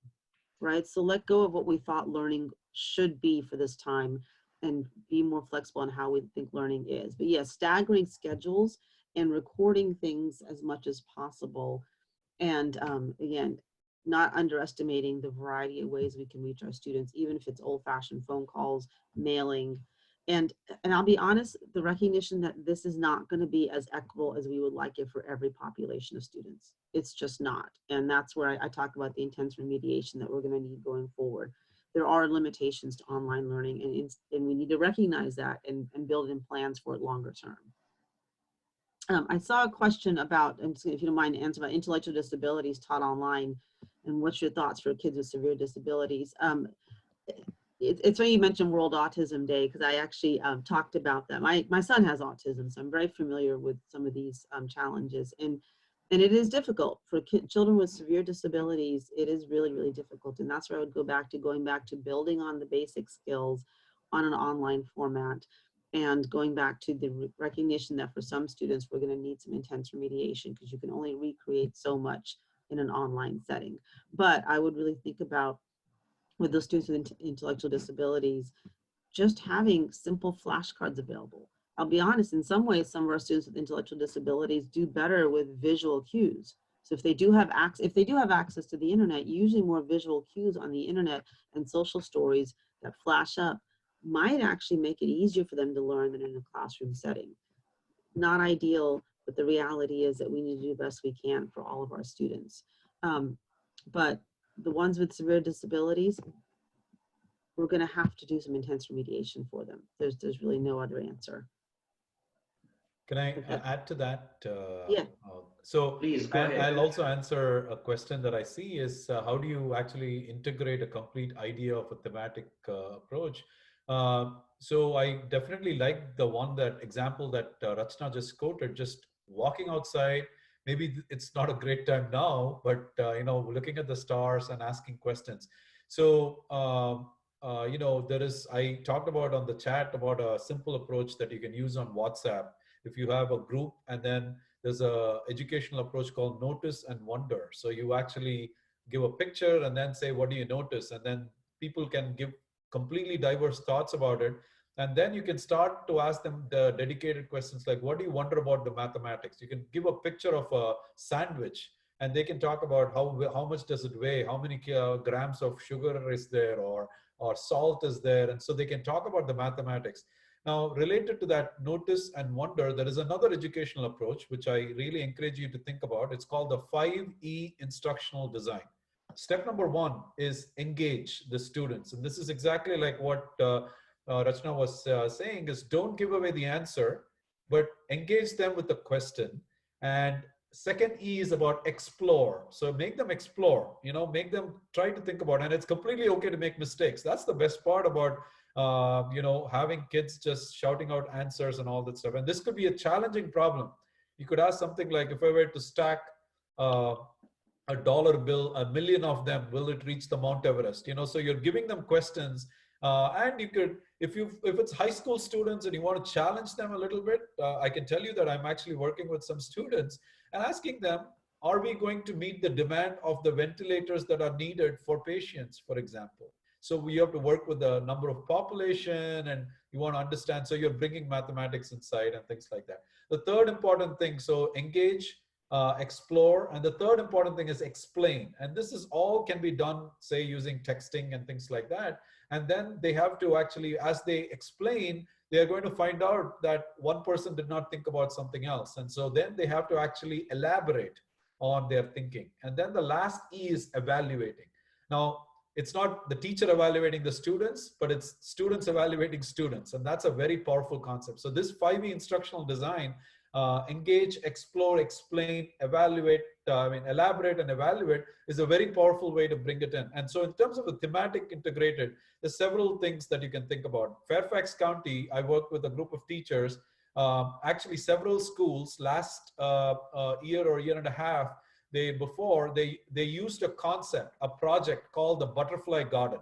right? So let go of what we thought learning should be for this time and be more flexible on how we think learning is. But yes, staggering schedules and recording things as much as possible. And again, not underestimating the variety of ways we can reach our students, even if it's old-fashioned phone calls, mailing. And I'll be honest, the recognition that this is not going to be as equitable as we would like it for every population of students. It's just not. And that's where I talk about the intense remediation that we're going to need going forward. There are limitations to online learning, and we need to recognize that and build in plans for it longer term. I saw a question about, and if you don't mind, answer about intellectual disabilities taught online, and what's your thoughts for kids with severe disabilities? It's funny you mentioned World Autism Day, because I actually talked about that. My son has autism, so I'm very familiar with some of these challenges. And it is difficult for children with severe disabilities. It is really, really difficult. And that's where I would go back to, building on the basic skills on an online format, and going back to the recognition that for some students, we're going to need some intense remediation, because you can only recreate so much in an online setting. But I would really think about, with those students with intellectual disabilities, just having simple flashcards available. I'll be honest, in some ways, some of our students with intellectual disabilities do better with visual cues. So if they do have access to the internet, usually more visual cues on the internet and social stories that flash up might actually make it easier for them to learn than in a classroom setting. Not ideal, but the reality is that we need to do the best we can for all of our students. But the ones with severe disabilities, we're going to have to do some intense remediation for them. There's really no other answer.
Can I add to that?
Yeah.
So please go ahead.
I'll also answer a question that I see is how do you actually integrate a complete idea of a thematic approach? So I definitely like the example that Rachana just quoted, just walking outside. Maybe it's not a great time now, but you know, looking at the stars and asking questions. So you know, I talked about on the chat about a simple approach that you can use on WhatsApp. If you have a group, and then there's a educational approach called notice and wonder. So you actually give a picture and then say, what do you notice? And then people can give completely diverse thoughts about it. And then you can start to ask them the dedicated questions like, what do you wonder about the mathematics? You can give a picture of a sandwich, and they can talk about how much does it weigh? How many grams of sugar is there, or salt is there? And so they can talk about the mathematics. Now, related to that notice and wonder, there is another educational approach, which I really encourage you to think about. It's called the 5E instructional design. Step number 1 is engage the students. And this is exactly like what Rachana was saying, is don't give away the answer, but engage them with the question. And second E is about explore. So make them explore, make them try to think about it. And it's completely okay to make mistakes. That's the best part about having kids just shouting out answers and all that stuff. And this could be a challenging problem. You could ask something like, if I were to stack a dollar bill, 1 million of them, will it reach the Mount Everest? So you're giving them questions, and you could, if it's high school students and you want to challenge them a little bit, I can tell you that I'm actually working with some students and asking them, are we going to meet the demand of the ventilators that are needed for patients, for example? So we have to work with the number of population, and you want to understand. So you're bringing mathematics inside and things like that. The third important thing, so engage, explore, and the third important thing is explain. And this is all can be done, say, using texting and things like that. And then they have to actually, as they explain, they are going to find out that one person did not think about something else. And so then they have to actually elaborate on their thinking. And then the last E is evaluating. Now, it's not the teacher evaluating the students, but it's students evaluating students. And that's a very powerful concept. So this 5E instructional design, engage, explore, explain, evaluate, elaborate and evaluate, is a very powerful way to bring it in. And so in terms of the thematic integrated, there's several things that you can think about. Fairfax County, I worked with a group of teachers, actually several schools last year or year and a half, they used a concept, a project called the Butterfly Garden.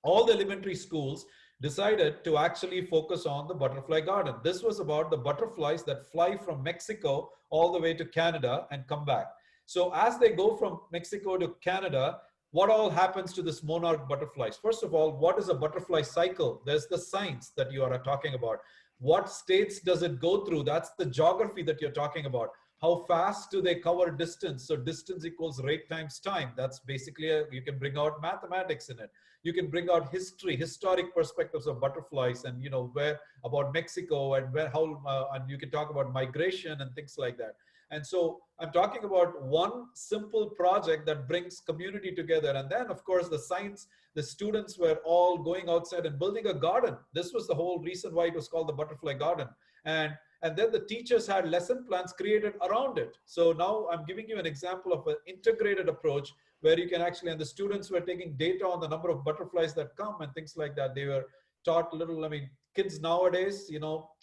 All the elementary schools decided to actually focus on the butterfly garden. This was about the butterflies that fly from Mexico all the way to Canada and come back. So as they go from Mexico to Canada, what all happens to this monarch butterflies? First of all, what is a butterfly cycle? There's the science that you are talking about. What states does it go through? That's the geography that you're talking about. How fast do they cover distance? So distance equals rate times time. That's basically, you can bring out mathematics in it. You can bring out historic perspectives of butterflies, and where about Mexico, and where and you can talk about migration and things like that. And so I'm talking about one simple project that brings community together. And then of course the science, the students were all going outside and building a garden. This was the whole reason why it was called the Butterfly Garden. And then the teachers had lesson plans created around it. So now I'm giving you an example of an integrated approach where you can actually, and the students were taking data on the number of butterflies that come and things like that. They were taught little, kids nowadays,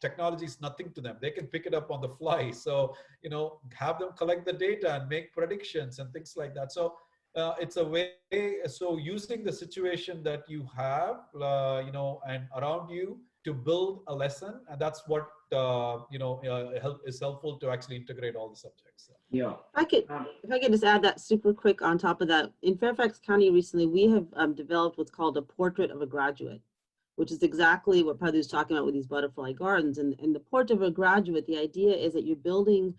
technology is nothing to them. They can pick it up on the fly. So, have them collect the data and make predictions and things like that. So it's a way, so using the situation that you have, and around you to build a lesson, and that's what is helpful to actually integrate all the subjects.
Yeah.
If I could just add that super quick on top of that. In Fairfax County recently, we have developed what's called a portrait of a graduate, which is exactly what Padhu's talking about with these butterfly gardens. And the portrait of a graduate, the idea is that you're building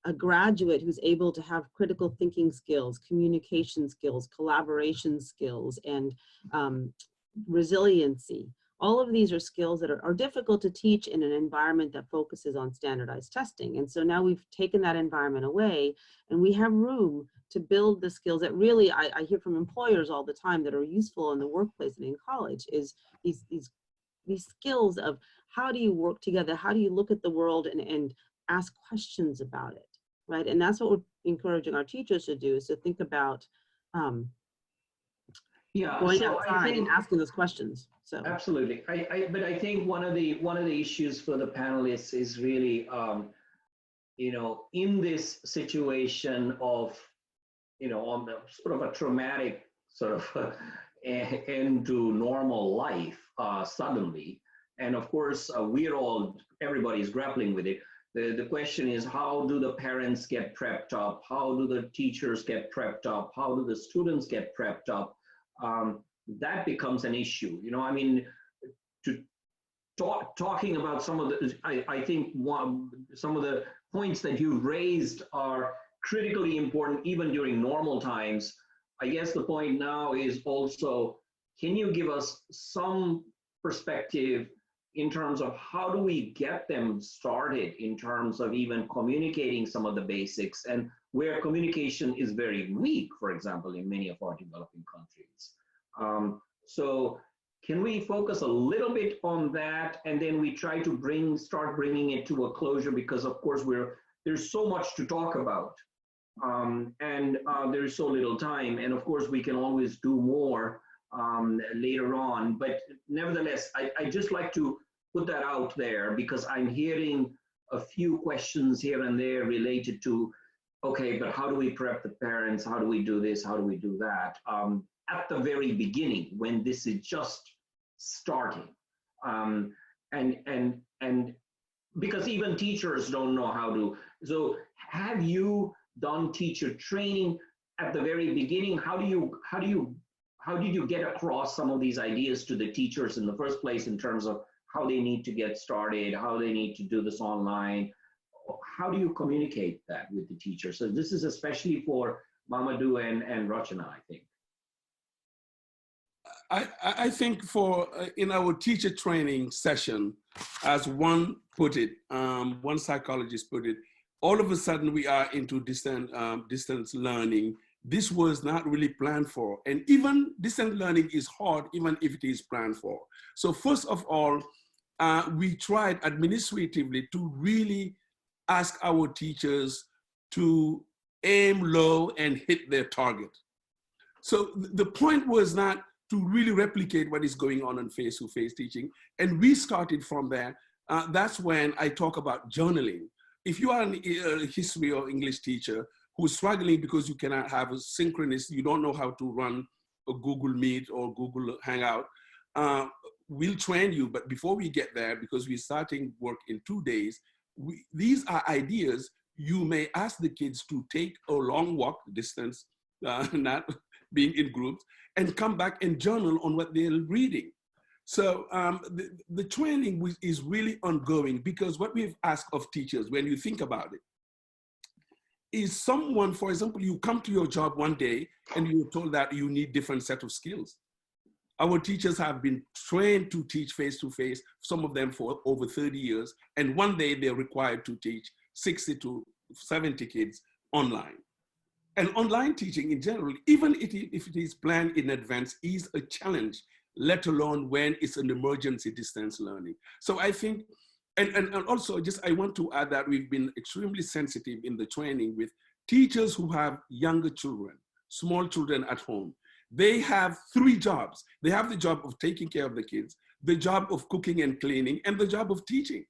a graduate who's able to have critical thinking skills, communication skills, collaboration skills, and resiliency. All of these are skills that are difficult to teach in an environment that focuses on standardized testing. And so now we've taken that environment away, and we have room to build the skills that really I hear from employers all the time that are useful in the workplace and in college, is these skills of how do you work together, how do you look at the world and ask questions about it, right? And that's what we're encouraging our teachers to do, is to think about going outside and asking those questions. So
absolutely, but I think one of the issues for the panelists is really, in this situation of, on the sort of a traumatic sort of end to normal life suddenly, and of course everybody's grappling with it. The question is, how do the parents get prepped up? How do the teachers get prepped up? How do the students get prepped up? That becomes an issue. Talking about some of the, I think some of the points that you've raised are critically important even during normal times. I guess the point now is also, can you give us some perspective, in terms of how do we get them started in terms of even communicating some of the basics, and where communication is very weak, for example, in many of our developing countries. So can we focus a little bit on that, and then we try to start bringing it to a closure, because of course there's so much to talk about, and there's so little time, and of course we can always do more later on. But nevertheless, I just like to put that out there, because I'm hearing a few questions here and there related to, okay, but how do we prep the parents? How do we do this? How do we do that? At the very beginning, when this is just starting. And because even teachers don't know how to. So have you done teacher training at the very beginning? How did you get across some of these ideas to the teachers in the first place, in terms of how they need to get started, how they need to do this online? How do you communicate that with the teachers? So this is especially for Mamadou and Rachana, I think.
I think for in our teacher training session, as one put it, one psychologist put it, all of a sudden we are into distance learning. This was not really planned for. And even distance learning is hard, even if it is planned for. So first of all, we tried administratively to really ask our teachers to aim low and hit their target. So the point was not to really replicate what is going on in face-to-face teaching. And we started from there. That's when I talk about journaling. If you are a history or English teacher who's struggling because you cannot have a synchronous, you don't know how to run a Google Meet or Google Hangout, we'll train you. But before we get there, because we're starting work in 2 days, these are ideas. You may ask the kids to take a long walk distance, not being in groups, and come back and journal on what they're reading. So the training is really ongoing, because what we've asked of teachers, when you think about it, is someone, for example, you come to your job one day and you're told that you need different set of skills. Our teachers have been trained to teach face-to-face, some of them for over 30 years, and one day they're required to teach 60 to 70 kids online. And online teaching in general, even if it is planned in advance, is a challenge, let alone when it's an emergency distance learning. So I think, and also just I want to add that we've been extremely sensitive in the training with teachers who have younger children, small children at home. They have 3 jobs. They have the job of taking care of the kids, the job of cooking and cleaning, and the job of teaching.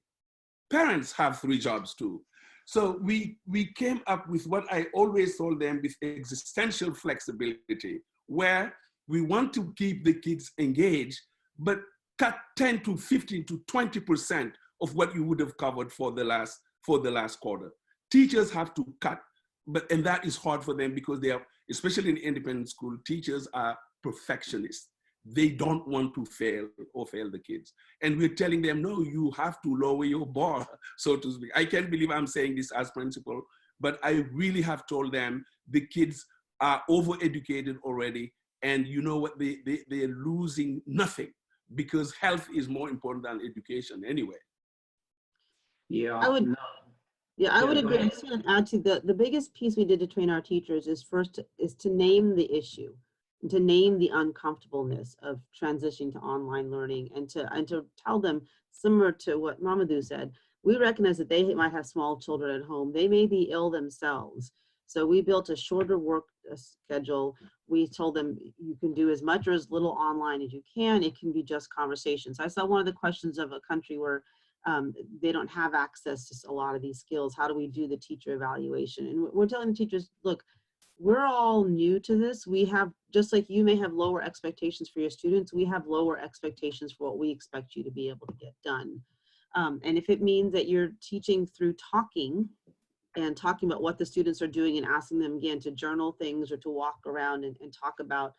Parents have 3 jobs too. So we came up with what I always told them, with existential flexibility, where we want to keep the kids engaged, but cut 10 to 15 to 20% of what you would have covered for the last quarter. Teachers have to cut, and that is hard for them, because they are, especially in independent school, teachers are perfectionists. They don't want to fail the kids. And we're telling them, no, you have to lower your bar, so to speak. I can't believe I'm saying this as principal, but I really have told them the kids are overeducated already. And you know what, they're losing nothing, because health is more important than education anyway.
Yeah,
I would agree. I'm just going to add to the biggest piece we did to train our teachers is to name the issue, and to name the uncomfortableness of transitioning to online learning, and to tell them, similar to what Mamadou said, we recognize that they might have small children at home. They may be ill themselves. So we built a shorter work schedule. We told them you can do as much or as little online as you can. It can be just conversations. I saw one of the questions of a country where they don't have access to a lot of these skills. How do we do the teacher evaluation? And we're telling the teachers, look, we're all new to this. We have, just like you may have lower expectations for your students, we have lower expectations for what we expect you to be able to get done. And if it means that you're teaching through talking about what the students are doing, and asking them again to journal things, or to walk around and talk about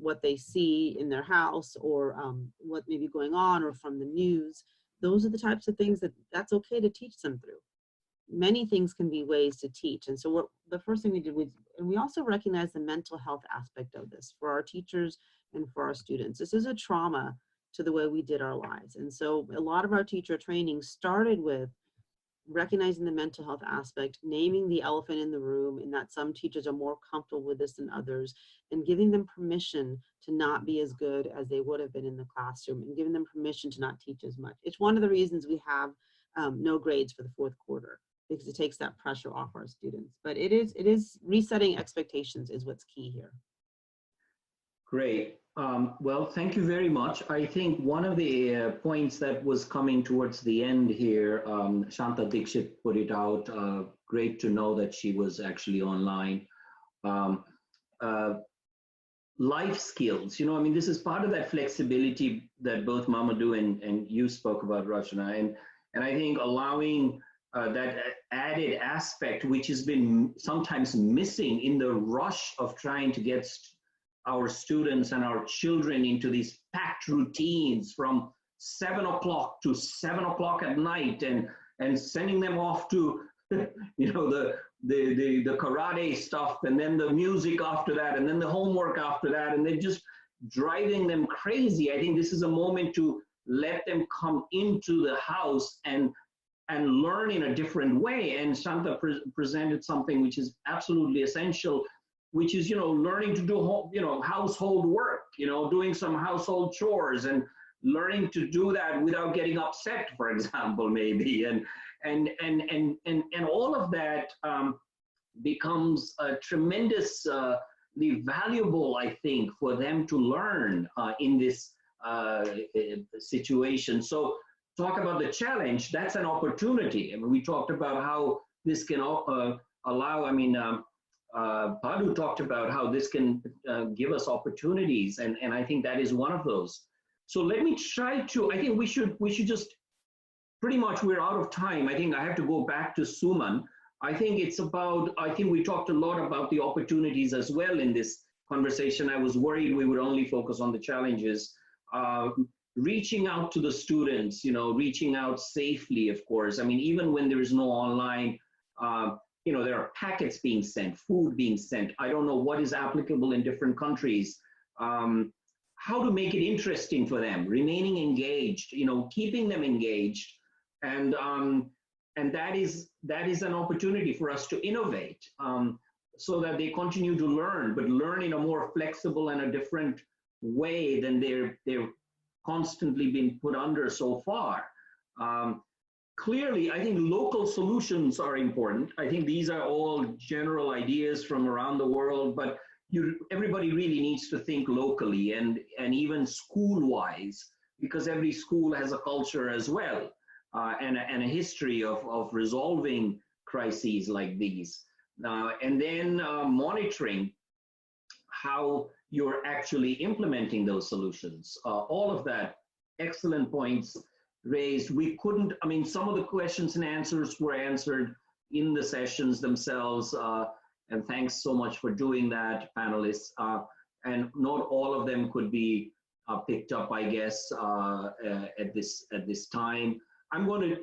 what they see in their house, or what may be going on, or from the news, those are the types of things that's okay to teach them through. Many things can be ways to teach. And so the first thing we did was, and we also recognize the mental health aspect of this for our teachers and for our students. This is a trauma to the way we did our lives. And so a lot of our teacher training started with recognizing the mental health aspect, naming the elephant in the room, and that some teachers are more comfortable with this than others, and giving them permission to not be as good as they would have been in the classroom, and giving them permission to not teach as much. It's one of the reasons we have no grades for the fourth quarter, because it takes that pressure off our students. But it is resetting expectations is what's key here.
Great. Well, thank you very much. I think one of the points that was coming towards the end here, Shanta Dixit put it out. Great to know that she was actually online. Life skills, I mean, this is part of that flexibility that both Mamadou and you spoke about, Rachana. And I think allowing that added aspect, which has been sometimes missing in the rush of trying to get our students and our children into these packed routines from 7 o'clock to 7 o'clock at night, and sending them off to, the karate stuff, and then the music after that, and then the homework after that, and they're just driving them crazy. I think this is a moment to let them come into the house and learn in a different way. And Shanta presented something which is absolutely essential, which is, learning to do, household work, doing some household chores, and learning to do that without getting upset, for example, maybe. And all of that becomes tremendously valuable, I think, for them to learn in this situation. So talk about the challenge, that's an opportunity. I mean, we talked about how this can allow, Padu talked about how this can give us opportunities, and I think that is one of those. So let me try to, I think we should just, pretty much we're out of time. I think I have to go back to Suman. I think we talked a lot about the opportunities as well in this conversation. I was worried we would only focus on the challenges. Reaching out to the students, reaching out safely, of course. I mean, even when there is no online, there are packets being sent, food being sent. I don't know what is applicable in different countries. How to make it interesting for them, remaining engaged, keeping them engaged. And that is an opportunity for us to innovate so that they continue to learn, but learn in a more flexible and a different way than they're constantly been put under so far. Clearly, I think local solutions are important. I think these are all general ideas from around the world, but everybody really needs to think locally and even school-wise, because every school has a culture as well and a history of resolving crises like these. And then monitoring how you're actually implementing those solutions. All of that, excellent points raised. We couldn't, some of the questions and answers were answered in the sessions themselves, and thanks so much for doing that, panelists. And not all of them could be picked up, I guess, at this time. I'm going to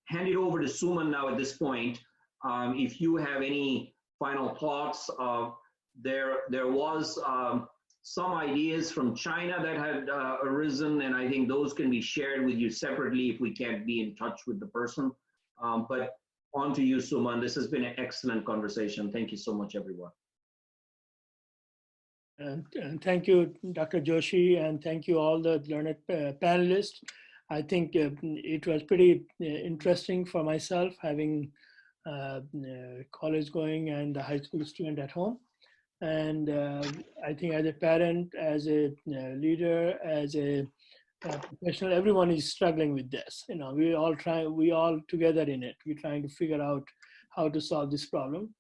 hand it over to Suman now at this point. If you have any final thoughts, there was some ideas from China that had arisen, and I think those can be shared with you separately if we can't be in touch with the person. But on to you, Suman. This has been an excellent conversation. Thank you so much, everyone.
And thank you, Dr. Joshi, and thank you all the learned panelists. I think it was pretty interesting for myself, having college going and a high school student at home. And I think as a parent, as a leader, as a professional, everyone is struggling with this. We all together in it. We're trying to figure out how to solve this problem.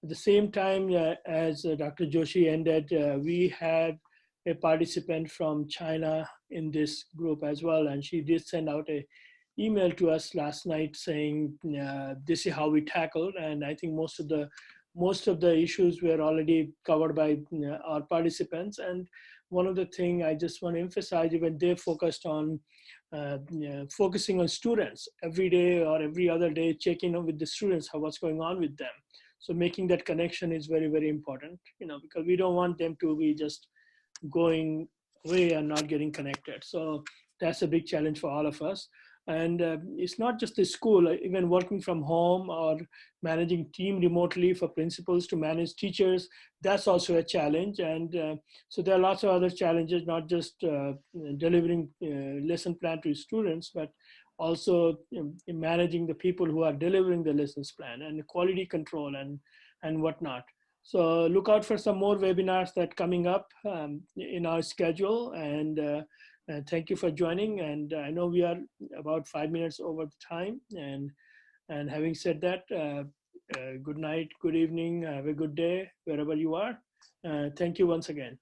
At the same time, as Dr. Joshi ended, we had a participant from China in this group as well, and she did send out an email to us last night saying this is how we tackled, and I think most of the issues were already covered by our participants. And one of the things I just want to emphasize, even they focused on focusing on students every day or every other day, checking in with the students, what's going on with them. So making that connection is very, very important, because we don't want them to be just going away and not getting connected. So that's a big challenge for all of us. And it's not just the school, even working from home or managing team remotely for principals to manage teachers, that's also a challenge. And so there are lots of other challenges, not just delivering lesson plan to students, but also managing the people who are delivering the lessons plan and the quality control and whatnot. So look out for some more webinars that coming up in our schedule. And thank you for joining. And I know we are about 5 minutes over the time. And having said that, good night, good evening, have a good day, wherever you are. Thank you once again.